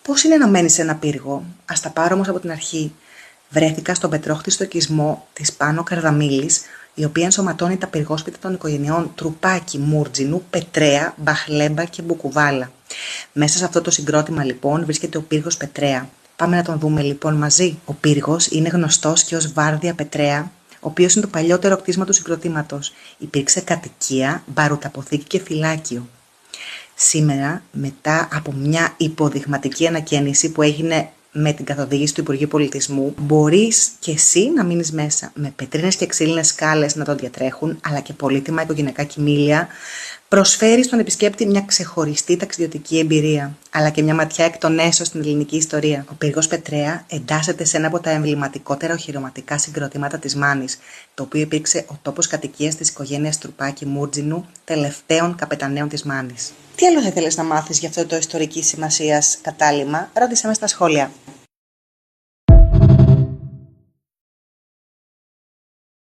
Πώς είναι να μένεις σε ένα πύργο? Ας τα πάρω όμως από την αρχή. Βρέθηκα στον πετρόχτιστο οικισμό της Πάνο Καρδαμίλης, η οποία ενσωματώνει τα πυργόσπιτα των οικογενειών Τρουπάκη, Μούρτζινου, Πετρέα, Μπαχλέμπα και Μπουκουβάλα. Μέσα σε αυτό το συγκρότημα λοιπόν βρίσκεται ο πύργος Πετρέα. Πάμε να τον δούμε λοιπόν μαζί. Ο πύργος είναι γνωστός και ως Βάρδια Πετρέα, ο οποίος είναι το παλιότερο κτίσμα του συγκροτήματος. Υπήρξε κατοικία, μπαρουταποθήκη και φυλάκιο. Σήμερα, μετά από μια υποδειγματική ανακαίνιση που έγινε με την καθοδήγηση του Υπουργείου Πολιτισμού, μπορείς και εσύ να μείνεις μέσα με πετρίνες και ξύλινες σκάλες να τον διατρέχουν, αλλά και πολύτιμα οικογενειακά κοιμήλια. Προσφέρει στον επισκέπτη μια ξεχωριστή ταξιδιωτική εμπειρία, αλλά και μια ματιά εκ των έσω στην ελληνική ιστορία. Ο πύργος Πετρέα εντάσσεται σε ένα από τα εμβληματικότερα οχυρωματικά συγκροτήματα της Μάνης, το οποίο υπήρξε ο τόπος κατοικίας της οικογένειας Τρουπάκη Μούρτζινου, τελευταίων καπεταναίων της Μάνης. Τι άλλο θα ήθελες να μάθεις για αυτό το ιστορικής σημασίας κατάλημα? Ρώτησέ με στα σχόλια.